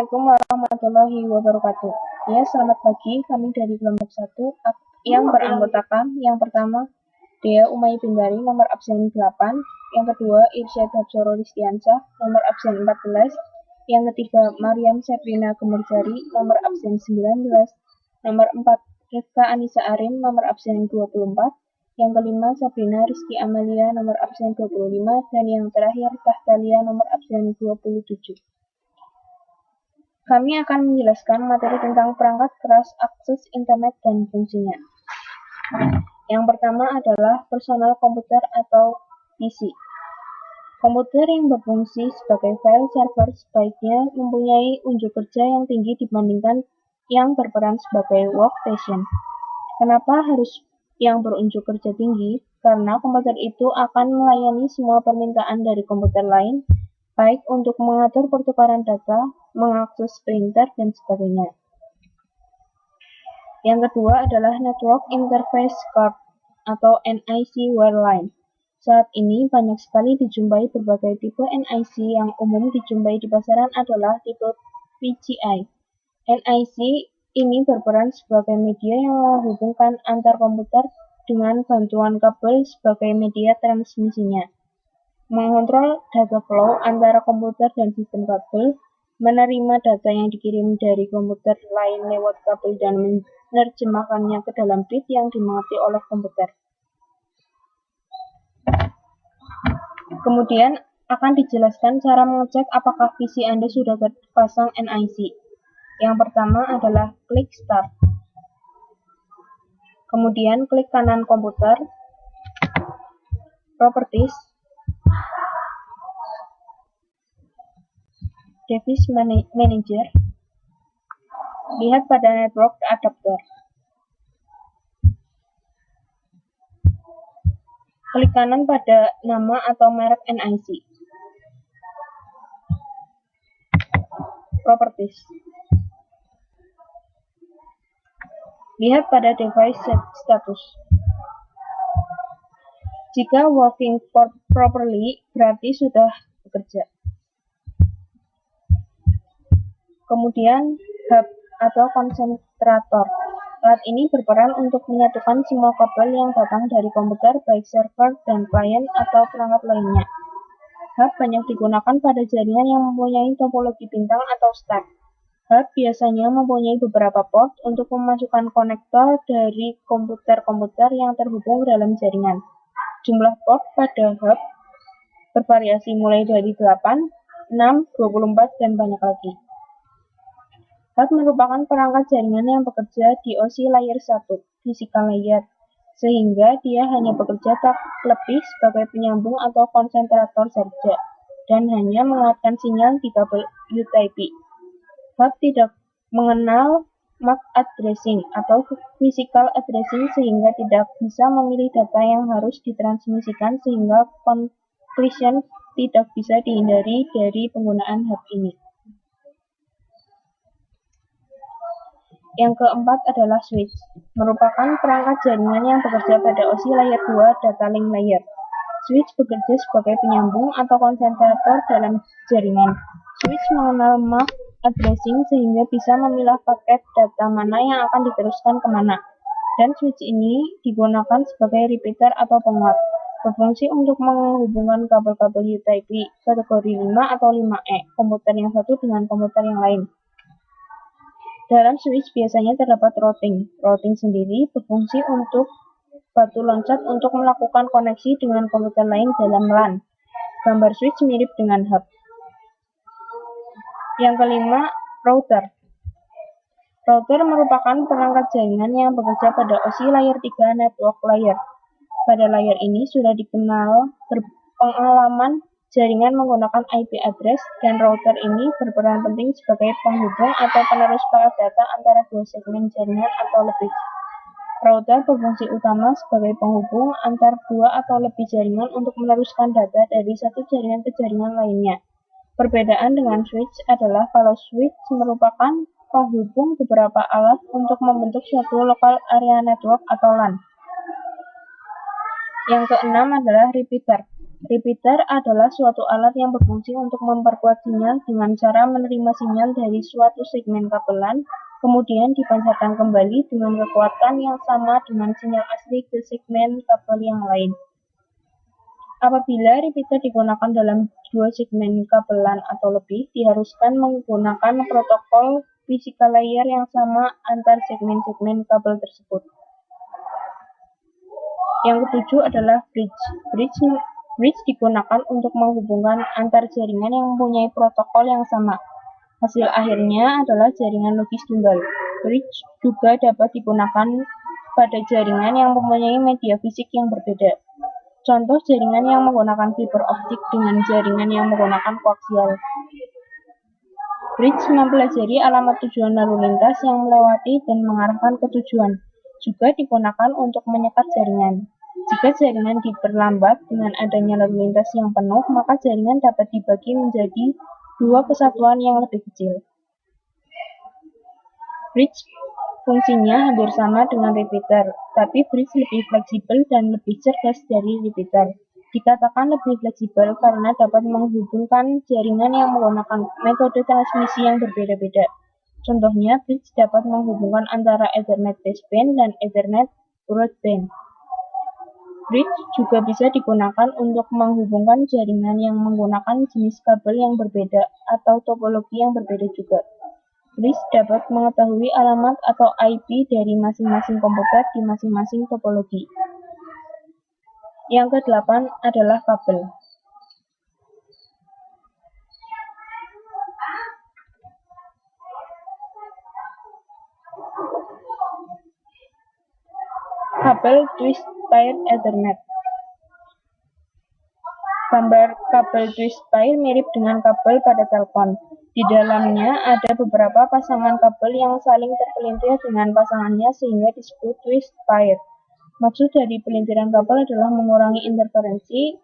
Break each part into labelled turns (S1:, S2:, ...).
S1: Assalamualaikum warahmatullahi wabarakatuh. Ya, selamat pagi. Kami dari kelompok 1 yang beranggotakan yang pertama Dea Umay Bindari nomor absen 8, yang kedua Irsyad Habsoro Listiansyah nomor absen 14, yang ketiga Maryam Sabrina Gemurjari nomor absen 19, nomor 4 Rifka Anissa Arin nomor absen 24, yang kelima Sabrina Rizky Amalia nomor absen 25, dan yang terakhir Tahtalia nomor absen 27. Kami akan menjelaskan materi tentang perangkat keras akses internet dan fungsinya. Yang pertama adalah personal komputer atau PC. Komputer yang berfungsi sebagai file server sebaiknya mempunyai unjuk kerja yang tinggi dibandingkan yang berperan sebagai workstation. Kenapa harus yang berunjuk kerja tinggi? Karena komputer itu akan melayani semua permintaan dari komputer lain, baik untuk mengatur pertukaran data, mengakses printer, dan sebagainya. Yang kedua adalah Network Interface Card atau NIC Wireline. Saat ini banyak sekali dijumpai berbagai tipe NIC. Yang umum dijumpai di pasaran adalah tipe PCI. NIC ini berperan sebagai media yang menghubungkan antar komputer dengan bantuan kabel sebagai media transmisinya, mengontrol data flow antara komputer dan sistem kabel, menerima data yang dikirim dari komputer lain lewat kabel dan menerjemahkannya ke dalam bit yang dimengerti oleh komputer. Kemudian akan dijelaskan cara mengecek apakah PC Anda sudah terpasang NIC. Yang pertama adalah klik Start. Kemudian klik kanan komputer, Properties, Device Manager, lihat pada Network Adapter. Klik kanan pada nama atau merek NIC. Properties. Lihat pada Device Status. Jika working properly, berarti sudah bekerja. Kemudian hub atau konsentrator. Alat ini berperan untuk menyatukan semua kabel yang datang dari komputer, baik server dan klien atau perangkat lainnya. Hub banyak digunakan pada jaringan yang mempunyai topologi bintang atau stack. Hub biasanya mempunyai beberapa port untuk memasukkan konektor dari komputer-komputer yang terhubung ke dalam jaringan. Jumlah port pada hub bervariasi mulai dari 8, 6, 24, dan banyak lagi. Hub merupakan perangkat jaringan yang bekerja di OSI layer 1, physical layer, sehingga dia hanya bekerja tak lebih sebagai penyambung atau konsentrator saja, dan hanya menguatkan sinyal di kabel UTP. Hub tidak mengenal MAC addressing atau physical addressing, sehingga tidak bisa memilih data yang harus ditransmisikan, sehingga collision tidak bisa dihindari dari penggunaan hub ini. Yang keempat adalah switch, merupakan perangkat jaringan yang bekerja pada OSI layer 2 data link layer. Switch bekerja sebagai penyambung atau konsentrator dalam jaringan. Switch mengenal MAC addressing sehingga bisa memilah paket data mana yang akan diteruskan kemana. Dan switch ini digunakan sebagai repeater atau penguat. Berfungsi untuk menghubungkan kabel-kabel UTP kategori 5 atau 5E, komputer yang satu dengan komputer yang lain. Dalam switch biasanya terdapat routing. Routing sendiri berfungsi untuk batu loncat untuk melakukan koneksi dengan komputer lain dalam LAN. Gambar switch mirip dengan hub. Yang kelima, router. Router merupakan perangkat jaringan yang bekerja pada OSI layer 3 network layer. Pada layer ini sudah dikenal pengalaman jaringan menggunakan IP address, dan router ini berperan penting sebagai penghubung atau penerus paket data antara dua segmen jaringan atau lebih. Router berfungsi utama sebagai penghubung antar dua atau lebih jaringan untuk meneruskan data dari satu jaringan ke jaringan lainnya. Perbedaan dengan switch adalah kalau switch merupakan penghubung beberapa alat untuk membentuk suatu local area network atau LAN. Yang keenam adalah repeater. Repeater adalah suatu alat yang berfungsi untuk memperkuat sinyal dengan cara menerima sinyal dari suatu segmen kabelan, kemudian dipancarkan kembali dengan kekuatan yang sama dengan sinyal asli ke segmen kabel yang lain. Apabila repeater digunakan dalam dua segmen kabelan atau lebih, diharuskan menggunakan protokol physical layer yang sama antar segmen-segmen kabel tersebut. Yang ketujuh adalah bridge. Bridge digunakan untuk menghubungkan antar jaringan yang mempunyai protokol yang sama. Hasil akhirnya adalah jaringan logis tunggal. Bridge juga dapat digunakan pada jaringan yang mempunyai media fisik yang berbeda. Contoh jaringan yang menggunakan fiber optik dengan jaringan yang menggunakan koaksial. Bridge mempelajari alamat tujuan lalu lintas yang melewati dan mengarahkan ke tujuan. Juga digunakan untuk menyekat jaringan. Jika jaringan diperlambat dengan adanya lalu lintas yang penuh, maka jaringan dapat dibagi menjadi dua kesatuan yang lebih kecil. Bridge fungsinya hampir sama dengan repeater, tapi bridge lebih fleksibel dan lebih cerdas dari repeater. Dikatakan lebih fleksibel karena dapat menghubungkan jaringan yang menggunakan metode transmisi yang berbeda-beda. Contohnya, bridge dapat menghubungkan antara Ethernet baseband dan Ethernet broadband. Bridge juga bisa digunakan untuk menghubungkan jaringan yang menggunakan jenis kabel yang berbeda atau topologi yang berbeda juga. Bridge dapat mengetahui alamat atau IP dari masing-masing komputer di masing-masing topologi. Yang ke-8 adalah kabel. Kabel twist pair Ethernet. Gambar kabel twist pair mirip dengan kabel pada telepon. Di dalamnya ada beberapa pasangan kabel yang saling terpelintir dengan pasangannya sehingga disebut twist pair. Maksud dari pelintiran kabel adalah mengurangi interferensi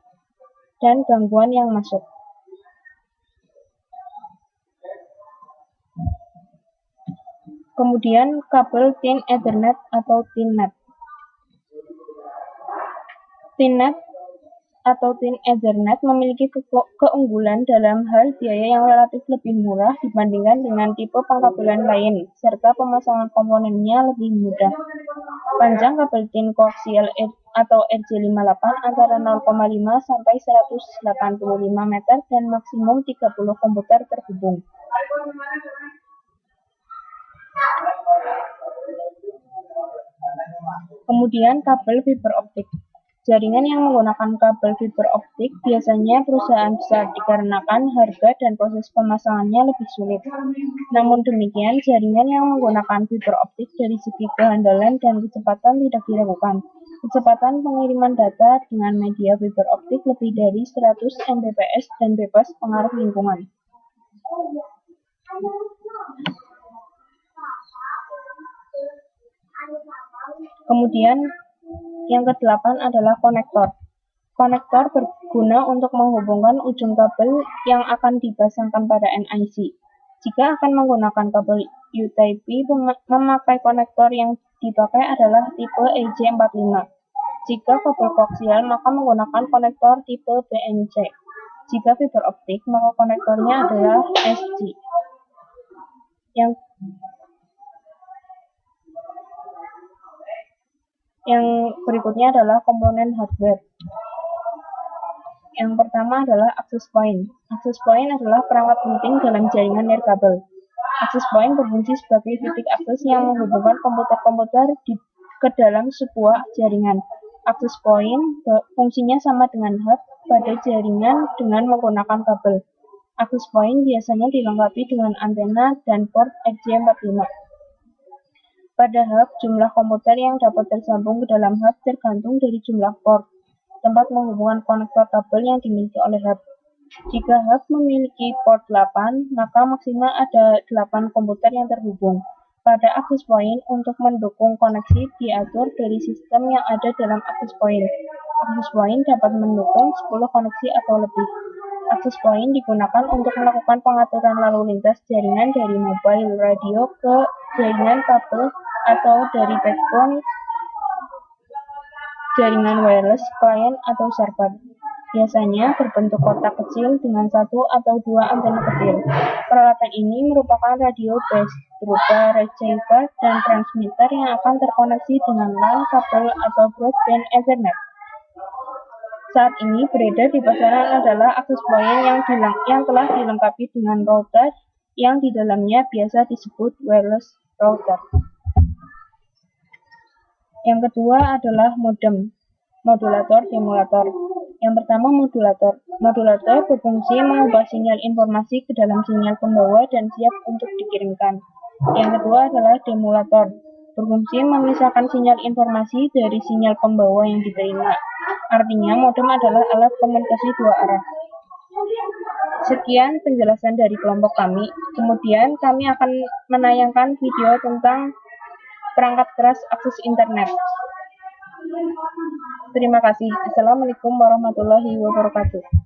S1: dan gangguan yang masuk. Kemudian kabel Thin Ethernet atau ThinNet. ThinNet atau Thin Ethernet memiliki keunggulan dalam hal biaya yang relatif lebih murah dibandingkan dengan tipe pengkabelan lain, serta pemasangan komponennya lebih mudah. Panjang kabel thin koaksial atau RJ58 antara 0,5 sampai 185 meter dan maksimum 30 komputer terhubung. Kemudian kabel fiber optik. Jaringan yang menggunakan kabel fiber optik biasanya perusahaan besar dikarenakan harga dan proses pemasangannya lebih sulit. Namun demikian, jaringan yang menggunakan fiber optik dari segi kehandalan dan kecepatan tidak diragukan. Kecepatan pengiriman data dengan media fiber optik lebih dari 100 Mbps dan bebas pengaruh lingkungan. Kemudian yang ke-8 adalah konektor. Konektor berguna untuk menghubungkan ujung kabel yang akan dipasangkan pada NIC. Jika akan menggunakan kabel U-Type, memakai konektor yang dipakai adalah tipe EJ45. Jika kabel koaksial, maka menggunakan konektor tipe BNC. Jika fiber optik, maka konektornya adalah SG. Yang berikutnya adalah komponen hardware. Yang pertama adalah access point. Access point adalah perangkat penting dalam jaringan nirkabel. Access point berfungsi sebagai titik akses yang menghubungkan komputer-komputer ke dalam sebuah jaringan. Access point fungsinya sama dengan hub pada jaringan dengan menggunakan kabel. Access point biasanya dilengkapi dengan antena dan port RJ45. Pada hub, jumlah komputer yang dapat tersambung ke dalam hub tergantung dari jumlah port, tempat menghubungkan konektor kabel yang dimiliki oleh hub. Jika hub memiliki port 8, maka maksimal ada 8 komputer yang terhubung. Pada access point, untuk mendukung koneksi diatur dari sistem yang ada dalam access point. Access point dapat mendukung 10 koneksi atau lebih. Access point digunakan untuk melakukan pengaturan lalu lintas jaringan dari mobile radio ke jaringan kabel atau dari backbone jaringan wireless, klien, atau server. biasanya berbentuk kotak kecil dengan satu atau dua antena kecil. Peralatan ini merupakan radio base berupa receiver dan transmitter yang akan terkoneksi dengan LAN, kabel, atau broadband Ethernet. Saat ini beredar di pasaran adalah access point yang telah dilengkapi dengan router yang di dalamnya biasa disebut wireless router. Yang kedua adalah modem, modulator, demulator. Yang pertama modulator. Modulator berfungsi mengubah sinyal informasi ke dalam sinyal pembawa dan siap untuk dikirimkan. Yang kedua adalah demulator. Berfungsi memisahkan sinyal informasi dari sinyal pembawa yang diterima. Artinya modem adalah alat komunikasi dua arah. Sekian penjelasan dari kelompok kami. Kemudian kami akan menayangkan video tentang perangkat keras akses internet. Terima kasih. Assalamualaikum warahmatullahi wabarakatuh.